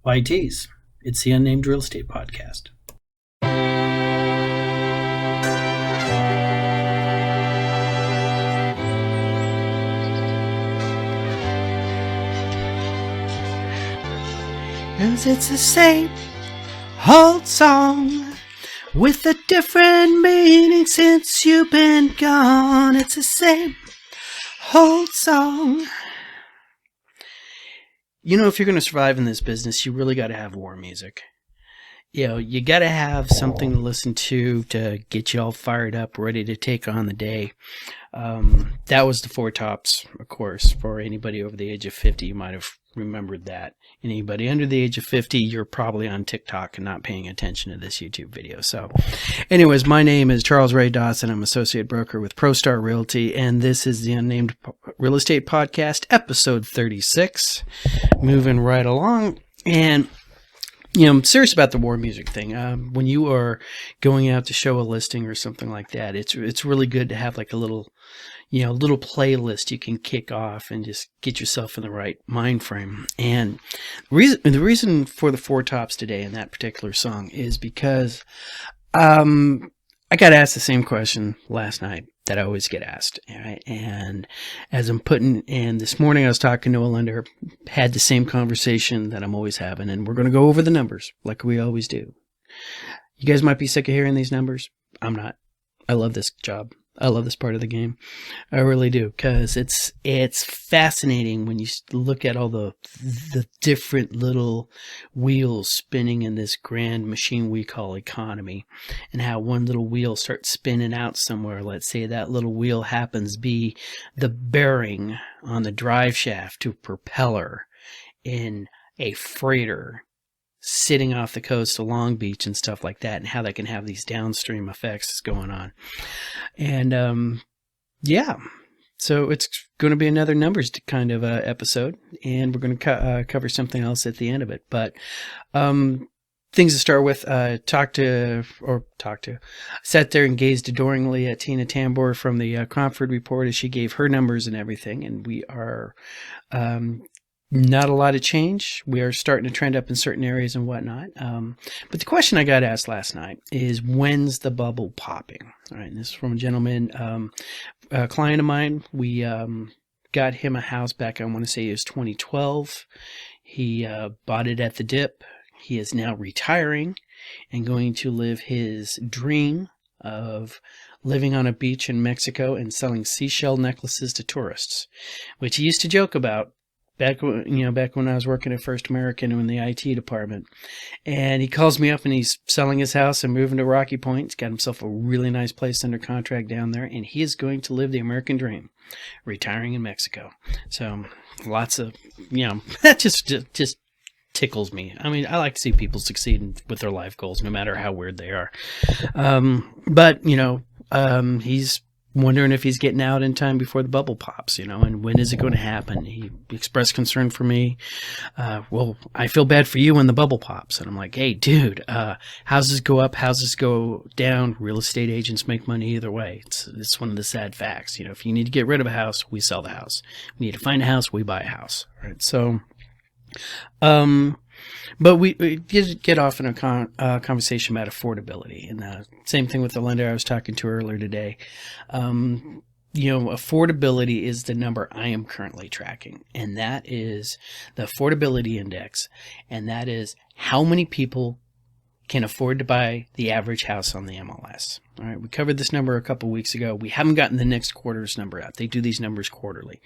YTs. It's the Unnamed Real Estate Podcast. Cause it's the same old song with a different meaning since you've been gone. It's the same old song. You know, if you're going to survive in this business, you really got to have war music. You know, you got to have something to listen to get you all fired up, ready to take on the day. That was the Four Tops, of course. For anybody over the age of 50, you might have remembered that. Anybody under the age of 50, you're probably on TikTok and not paying attention to this YouTube video. So anyways, my name is Charles Ray Dawson. I'm associate broker with ProStar Realty, and this is the Unnamed Real Estate Podcast, episode 36. Moving right along. And you know, I'm serious about the war music thing. When you are going out to show a listing or something like that, it's really good to have like a little playlist you can kick off and just get yourself in the right mind frame. And the reason for the Four Tops today in that particular song is because I got asked the same question last night that I always get asked. Right? And as I'm putting in this morning, I was talking to a lender, had the same conversation that I'm always having, and we're going to go over the numbers like we always do. You guys might be sick of hearing these numbers. I'm not. I love this job. I love this part of the game. I really do, because it's fascinating when you look at all the different little wheels spinning in this grand machine we call economy, and how one little wheel starts spinning out somewhere. Let's say that little wheel happens to be the bearing on the drive shaft to a propeller in a freighter sitting off the coast of Long Beach and stuff like that, and how that can have these downstream effects going on. And yeah, so it's going to be another numbers kind of episode, and we're going to cover something else at the end of it. But things to start with, sat there and gazed adoringly at Tina Tambor from the Cromford Report as she gave her numbers and everything, and we are not a lot of change. We are starting to trend up in certain areas and whatnot. But the question I got asked last night is, when's the bubble popping? All right, and this is from a gentleman, a client of mine. We got him a house back, I want to say it was 2012. He bought it at the dip. He is now retiring and going to live his dream of living on a beach in Mexico and selling seashell necklaces to tourists, which he used to joke about back when I was working at First American in the IT department. And he calls me up and he's selling his house and moving to Rocky Point. He's got himself a really nice place under contract down there, and he is going to live the American dream, retiring in Mexico. So lots of, that just tickles me. I mean, I like to see people succeed with their life goals, no matter how weird they are. But he's wondering if he's getting out in time before the bubble pops, and when is it going to happen? He expressed concern for me. Well, I feel bad for you when the bubble pops. And I'm like, hey, dude, houses go up, houses go down. Real estate agents make money either way. It's one of the sad facts. If you need to get rid of a house, we sell the house. We need to find a house, we buy a house. Right? So, but we did get off in a conversation about affordability, and same thing with the lender I was talking to earlier today. Affordability is the number I am currently tracking, and that is the affordability index, and that is how many people can afford to buy the average house on the MLS. All right, we covered this number a couple weeks ago. We haven't gotten the next quarter's number out. They do these numbers quarterly.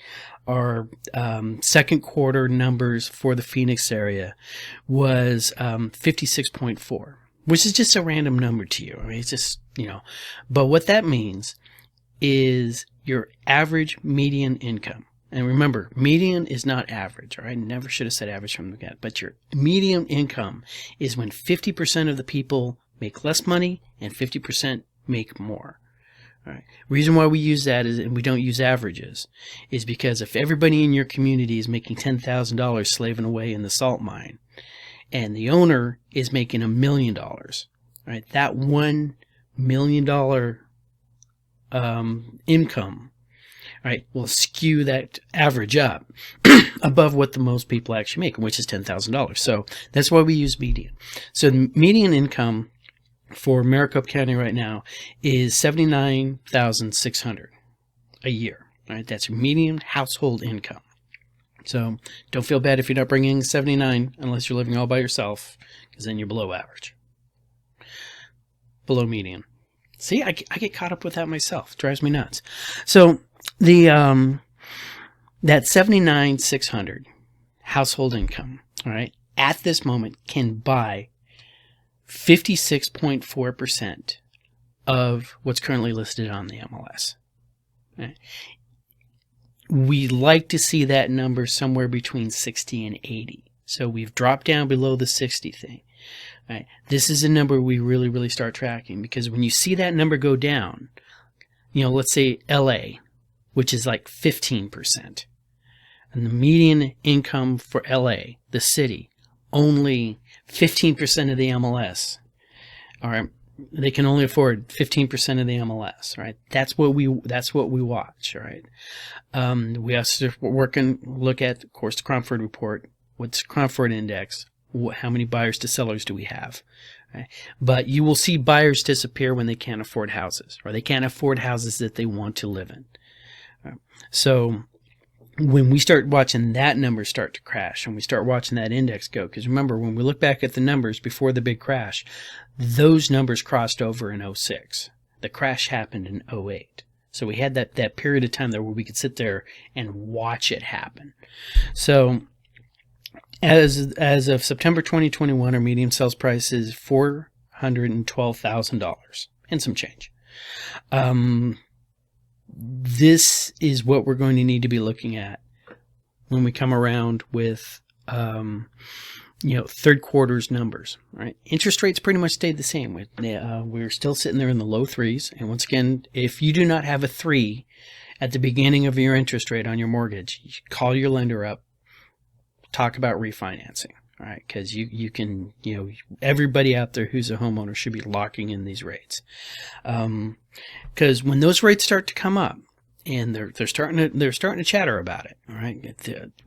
Our second quarter numbers for the Phoenix area was 56.4, which is just a random number to you. I mean, it's just, but what that means is your average median income. And remember, median is not average, all right? Never should have said average from the get, but your median income is when 50% of the people make less money and 50% make more. All right. Reason why we use that is, and we don't use averages, is because if everybody in your community is making $10,000 slaving away in the salt mine, and the owner is making $1 million, all right, that $1 million income right, will skew that average up above what the most people actually make, which is $10,000. So that's why we use median. So the median income for Maricopa County right now is $79,600 a year. Right, that's your median household income. So don't feel bad if you're not bringing 79 unless you're living all by yourself, because then you're below average, below median. See, I get caught up with that myself. It drives me nuts. So the that 79,600 household income, all right, at this moment can buy 56.4% of what's currently listed on the MLS. Right? We like to see that number somewhere between 60 and 80. So we've dropped down below the 60 thing. Right? This is a number we really, really start tracking, because when you see that number go down, let's say LA, which is like 15%, and the median income for LA, the city, only 15% of the MLS. All right. They can only afford 15% of the MLS, right? That's what we watch, right? We also look at, of course, the Cromford report. What's the Cromford index? How many buyers to sellers do we have? Right? But you will see buyers disappear when they can't afford houses, or they can't afford houses that they want to live in. Right? So when we start watching that number start to crash, and we start watching that index go, because remember, when we look back at the numbers before the big crash, those numbers crossed over in 06. The crash happened in 08. So we had that period of time there where we could sit there and watch it happen. So as of September 2021, our median sales price is $412,000 and some change. This is what we're going to need to be looking at when we come around with third quarter's numbers. Right? Interest rates pretty much stayed the same. We're still sitting there in the low threes. And once again, if you do not have a 3 at the beginning of your interest rate on your mortgage, you call your lender up, talk about refinancing. All right, because you can, everybody out there who's a homeowner should be locking in these rates. Because when those rates start to come up, and they're starting to chatter about it. All right,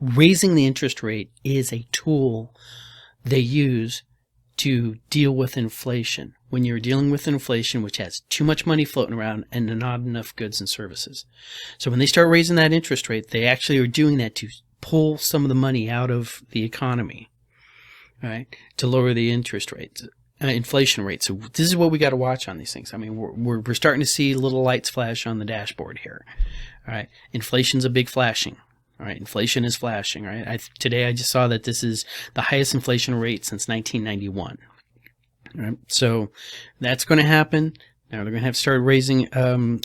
raising the interest rate is a tool they use to deal with inflation. When you're dealing with inflation, which has too much money floating around and not enough goods and services. So when they start raising that interest rate, they actually are doing that to pull some of the money out of the economy. Right, to lower the interest rates, inflation rate. So this is what we got to watch on these things. I mean, we're starting to see little lights flash on the dashboard here. All right, inflation's a big flashing. All right, inflation is flashing. Right, today I just saw that this is the highest inflation rate since 1991. All right, so that's going to happen. Now they're going to have to start raising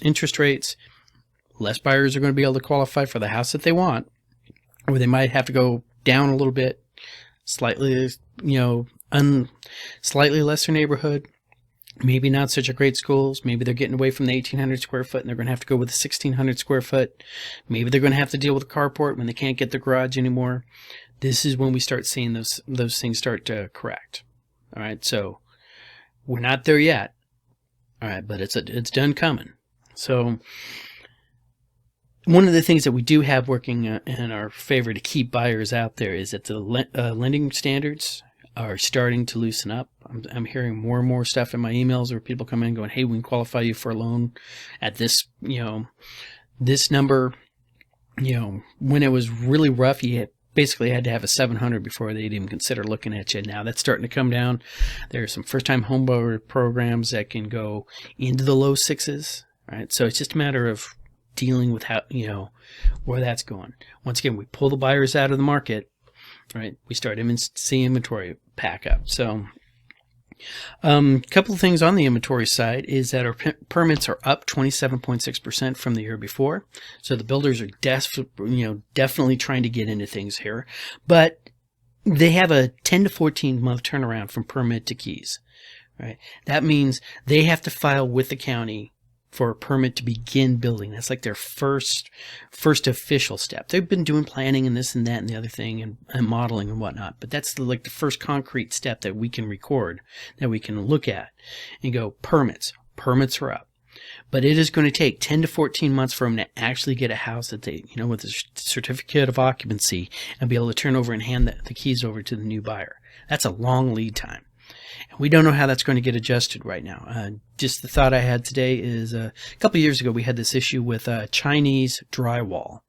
interest rates. Less buyers are going to be able to qualify for the house that they want, or they might have to go down a little bit. Slightly, slightly lesser neighborhood, maybe not such a great schools. Maybe they're getting away from the 1,800 square foot and they're going to have to go with the 1,600 square foot. Maybe they're going to have to deal with a carport when they can't get the garage anymore. This is when we start seeing those things start to correct. All right, so we're not there yet. All right, but it's done coming. So one of the things that we do have working in our favor to keep buyers out there is that the lending standards are starting to loosen up. I'm hearing more and more stuff in my emails where people come in going, hey, we can qualify you for a loan at this, this number. When it was really rough, you basically had to have a 700 before they'd even consider looking at you. Now that's starting to come down. There are some first-time homebuyer programs that can go into the low sixes. Right, so it's just a matter of dealing with how, where that's going. Once again, we pull the buyers out of the market, right? We start see inventory pack up. So a couple of things on the inventory side is that our permits are up 27.6% from the year before. So the builders are definitely trying to get into things here, but they have a 10 to 14 month turnaround from permit to keys, right? That means they have to file with the county for a permit to begin building. That's like their first official step. They've been doing planning and this and that and the other thing and modeling and whatnot, but that's the first concrete step that we can record, that we can look at and go, permits are up. But it is going to take 10 to 14 months for them to actually get a house that they, with a certificate of occupancy and be able to turn over and hand the keys over to the new buyer. That's a long lead time. And we don't know how that's going to get adjusted right now. Just the thought I had today is a couple of years ago we had this issue with Chinese drywall,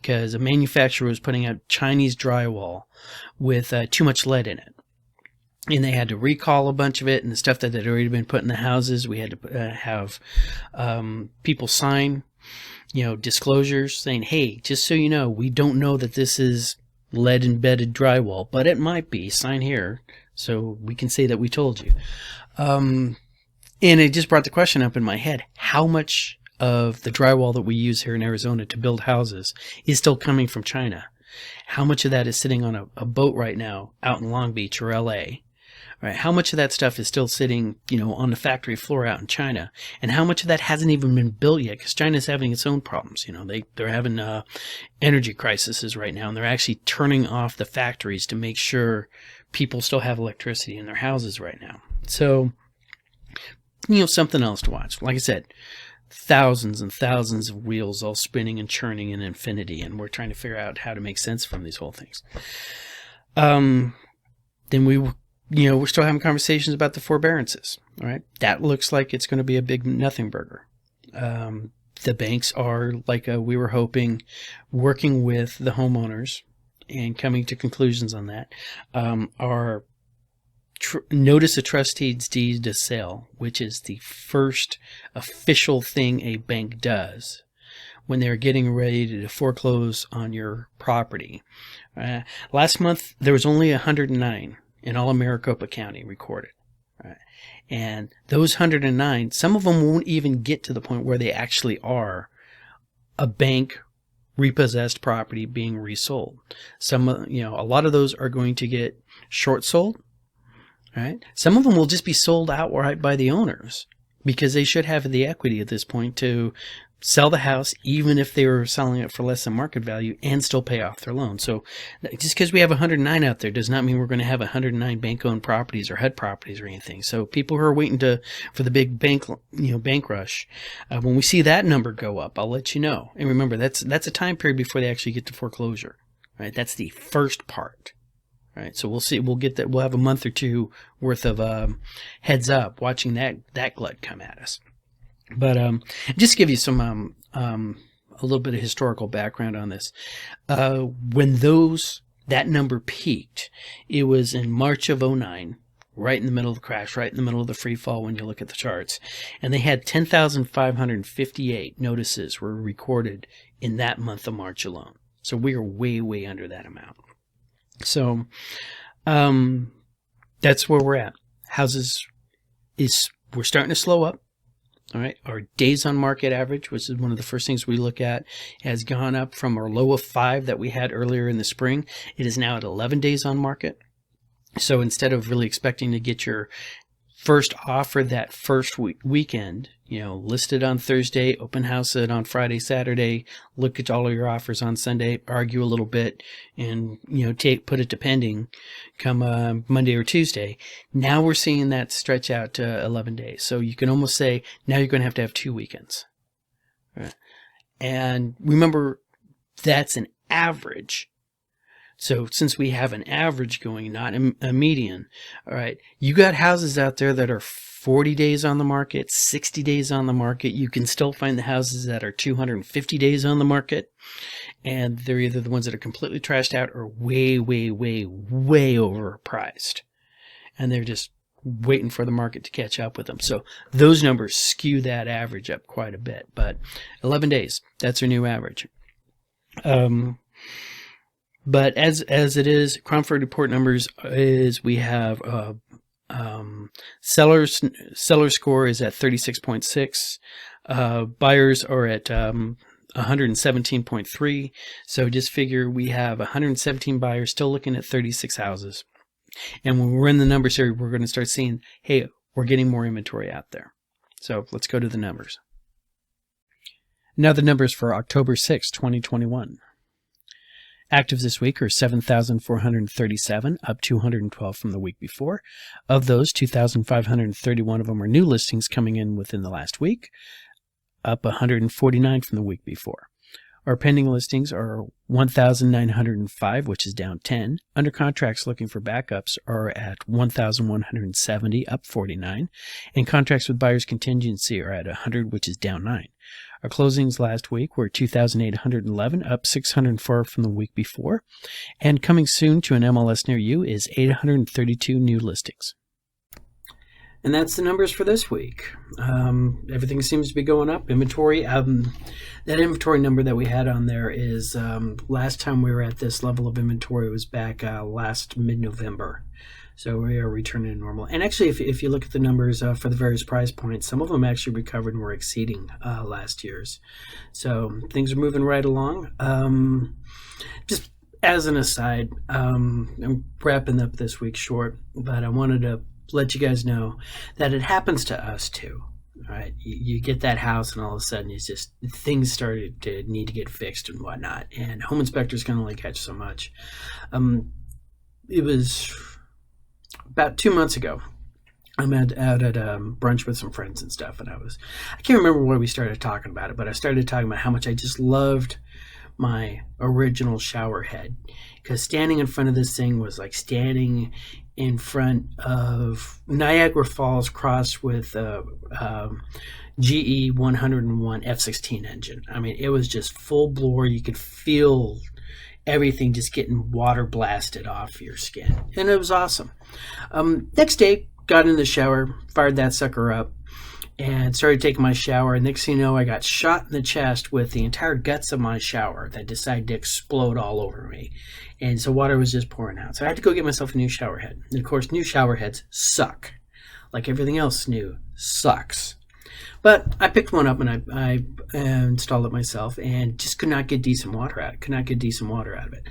because a manufacturer was putting out Chinese drywall with too much lead in it. And they had to recall a bunch of it, and the stuff that had already been put in the houses, we had to have people sign, disclosures saying, hey, just so you know, we don't know that this is lead-embedded drywall, but it might be. Sign here so we can say that we told you. And it just brought the question up in my head, how much of the drywall that we use here in Arizona to build houses is still coming from China? How much of that is sitting on a boat right now out in Long Beach or LA? Right? How much of that stuff is still sitting, on the factory floor out in China? And how much of that hasn't even been built yet? Because China's having its own problems. They're having energy crises right now, and they're actually turning off the factories to make sure people still have electricity in their houses right now. So, something else to watch. Like I said, thousands and thousands of wheels all spinning and churning in infinity, and we're trying to figure out how to make sense from these whole things. Then we're still having conversations about the forbearances. All right, that looks like it's going to be a big nothing burger. The banks are, like we were hoping, working with the homeowners and coming to conclusions on that. Our notice of trustees deed to sale, which is the first official thing a bank does when they're getting ready to foreclose on your property. Last month, there was only 109 in all of Maricopa County recorded. Right? And those 109, some of them won't even get to the point where they actually are a bank repossessed property being resold. A lot of those are going to get short sold. Right? Some of them will just be sold outright by the owners because they should have the equity at this point to sell the house, even if they were selling it for less than market value, and still pay off their loan. So just because we have 109 out there does not mean we're going to have 109 bank-owned properties or HUD properties or anything. So people who are waiting for the big bank rush, when we see that number go up, I'll let you know. And remember, that's a time period before they actually get to foreclosure. Right? That's the first part. Right, so we'll see. We'll get that. We'll have a month or two worth of heads up watching that glut come at us. But just to give you some a little bit of historical background on this. When that number peaked, it was in March of 2009, right in the middle of the crash, right in the middle of the free fall when you look at the charts, and they had 10,558 notices were recorded in that month of March alone. So we are way, way under that amount. So, that's where we're at. We're starting to slow up. All right. Our days on market average, which is one of the first things we look at, has gone up from our low of 5 that we had earlier in the spring. It is now at 11 days on market. So instead of really expecting to get your first offer that first weekend, listed on Thursday, open house it on Friday, Saturday, look at all of your offers on Sunday, argue a little bit, and put it to pending come Monday or Tuesday. Now we're seeing that stretch out to 11 days. So you can almost say now you're going to have 2 weekends. Right? And remember, that's an average. So since we have an average going, not a median, all right, you got houses out there that are 40 days on the market, 60 days on the market. You can still find the houses that are 250 days on the market, and they're either the ones that are completely trashed out or way, way, way, way overpriced. And they're just waiting for the market to catch up with them. So those numbers skew that average up quite a bit. But 11 days, that's our new average. But as it is, Cromford report numbers is we have seller score is at 36.6. Buyers are at 117.3. So just figure we have 117 buyers still looking at 36 houses. And when we're in the numbers here, we're going to start seeing, hey, we're getting more inventory out there. So let's go to the numbers. Now the numbers for October 6, 2021. Actives this week are 7,437, up 212 from the week before. Of those, 2,531 of them are new listings coming in within the last week. up 149 from the week before. Our pending listings are 1,905, which is down 10. Under contracts looking for backups are at 1,170, up 49. And contracts with buyer's contingency are at 100, which is down 9. Our closings last week were 2,811, up 604 from the week before. And coming soon to an MLS near you is 832 new listings. And that's the numbers for this week. Everything seems to be going up. Inventory, that inventory number that we had on there is last time we were at this level of inventory was back last mid-November. So we are returning to normal. And actually, if you look at the numbers for the various price points, some of them actually recovered and were exceeding last year's. So things are moving right along. Just as an aside, I'm wrapping up this week short, but I wanted to let you guys know that it happens to us too. All right, you get that house, and all of a sudden, it's just things started to need to get fixed and whatnot. And home inspectors can only catch so much. It was about 2 months ago. I'm out at brunch with some friends and stuff, and I can't remember where we started talking about it, but I started talking about how much I just loved my original shower head, because standing in front of this thing was like standing in front of Niagara Falls crossed with GE 101 F-16 engine. I mean, it was just full bore. You could feel everything just getting water blasted off your skin, and it was awesome. Next day, got in the shower, fired that sucker up, and started taking my shower. And next thing you know, I got shot in the chest with the entire guts of my shower that decided to explode all over me. And so water was just pouring out. So I had to go get myself a new shower head. And of course, new shower heads suck. Like everything else new sucks. But I picked one up and I installed it myself, and just could not get decent water out of it.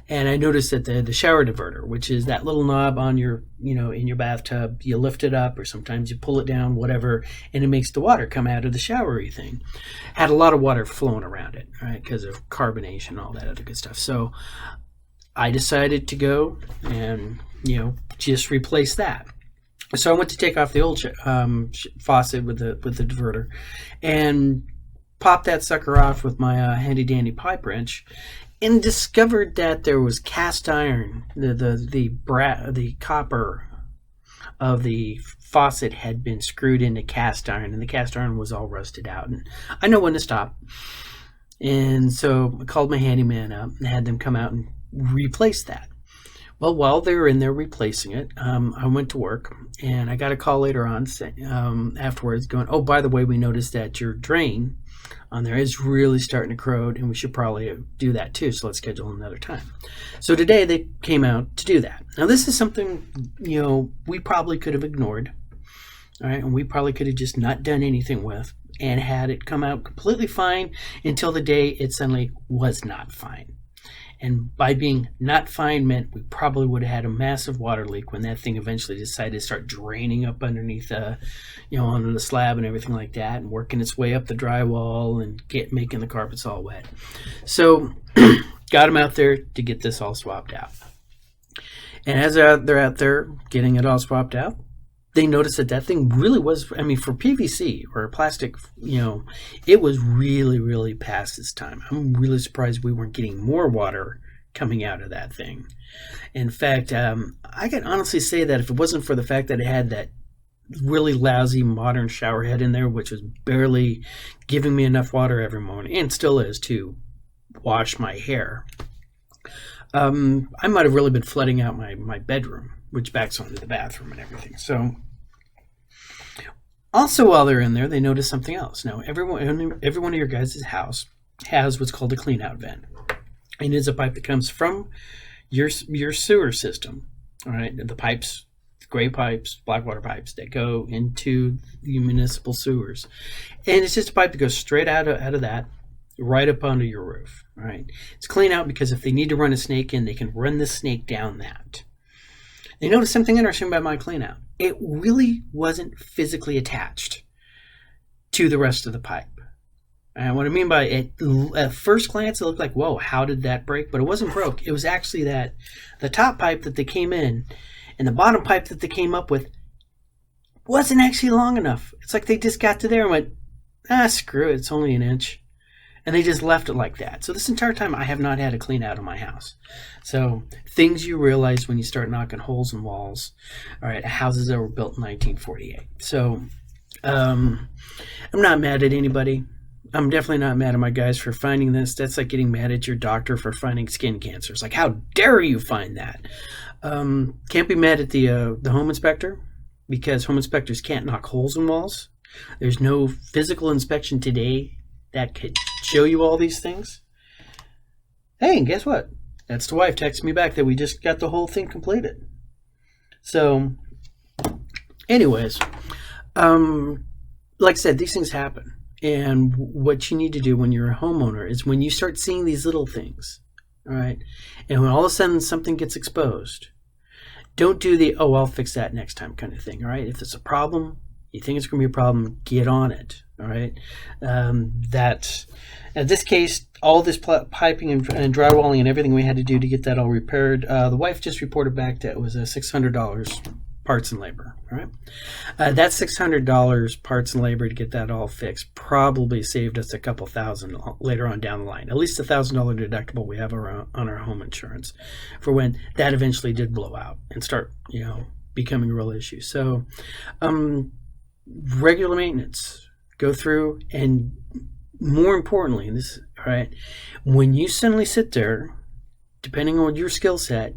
And I noticed that the shower diverter, which is that little knob on your, in your bathtub, you lift it up or sometimes you pull it down, whatever, and it makes the water come out of the showery thing, had a lot of water flowing around it, right, because of carbonation and all that other good stuff. So I decided to go and, just replace that. So I went to take off the old faucet with the diverter and popped that sucker off with my handy dandy pipe wrench, and discovered that there was cast iron. The copper of the faucet had been screwed into cast iron, and the cast iron was all rusted out. And I know when to stop. And so I called my handyman up and had them come out and replace that. Well, while they were in there replacing it, I went to work, and I got a call later on afterwards going, oh, by the way, we noticed that your drain on there is really starting to corrode, and we should probably do that too, so let's schedule another time. So today they came out to do that. Now, this is something, we probably could have ignored, all right, and we probably could have just not done anything with and had it come out completely fine until the day it suddenly was not fine. And by being not fine meant we probably would have had a massive water leak when that thing eventually decided to start draining up underneath, onto the slab and everything like that, and working its way up the drywall and making the carpets all wet. So got them out there to get this all swapped out. And as they're out there getting it all swapped out, they noticed that thing really was, for PVC or plastic, it was really, really past its time. I'm really surprised we weren't getting more water coming out of that thing. In fact, I can honestly say that if it wasn't for the fact that it had that really lousy modern shower head in there, which was barely giving me enough water every morning, and still is to wash my hair, I might have really been flooding out my bedroom, which backs onto the bathroom and everything. So also while they're in there, they notice something else. Now, every one of your guys' house has what's called a clean out vent. And it's a pipe that comes from your sewer system. All right, the pipes, gray pipes, black water pipes that go into the municipal sewers. And it's just a pipe that goes straight out of that, right up onto your roof. All right, it's clean out because if they need to run a snake in, they can run the snake down that. They noticed something interesting about my clean out. It really wasn't physically attached to the rest of the pipe. And what I mean by it, at first glance, it looked like, whoa, how did that break? But it wasn't broke. It was actually that the top pipe that they came in and the bottom pipe that they came up with wasn't actually long enough. It's like they just got to there and went, Screw it, it's only an inch. And they just left it like that. So this entire time, I have not had a clean out of my house. So things you realize when you start knocking holes in walls. All right, houses that were built in 1948. So I'm not mad at anybody. I'm definitely not mad at my guys for finding this. That's like getting mad at your doctor for finding skin cancer. It's like, how dare you find that? Can't be mad at the home inspector, because home inspectors can't knock holes in walls. There's no physical inspection today that could show you all these things. Hey, and guess what? That's the wife texting me back that we just got the whole thing completed. So, anyways, like I said, these things happen. And what you need to do when you're a homeowner is when you start seeing these little things, all right, and when all of a sudden something gets exposed, don't do the, oh, I'll fix that next time kind of thing, all right? If it's a problem, you think it's going to be a problem, get on it, all right? That, in this case, all this piping and drywalling and everything we had to do to get that all repaired, the wife just reported back that it was $600 parts and labor, all right? That $600 parts and labor to get that all fixed probably saved us a couple thousand later on down the line. At least $1,000 deductible we have on our home insurance for when that eventually did blow out and start, becoming a real issue. So, regular maintenance, go through, and more importantly, and this, all right, when you suddenly sit there, depending on your skill set,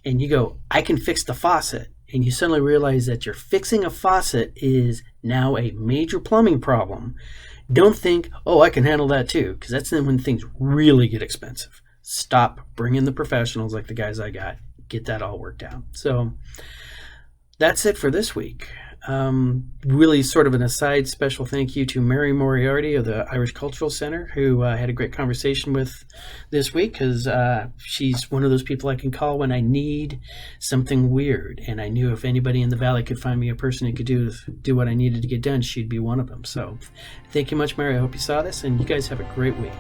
and you go, I can fix the faucet, and you suddenly realize that you're fixing a faucet is now a major plumbing problem, don't think, oh, I can handle that too, because that's then when things really get expensive. Stop, bring in the professionals like the guys I got, get that all worked out. So that's it for this week. Really sort of an aside special thank you to Mary Moriarty of the Irish Cultural Center, who I had a great conversation with this week, because she's one of those people I can call when I need something weird, and I knew if anybody in the Valley could find me a person who could do what I needed to get done, she'd be one of them. So thank you much, Mary. I hope you saw this, and you guys have a great week.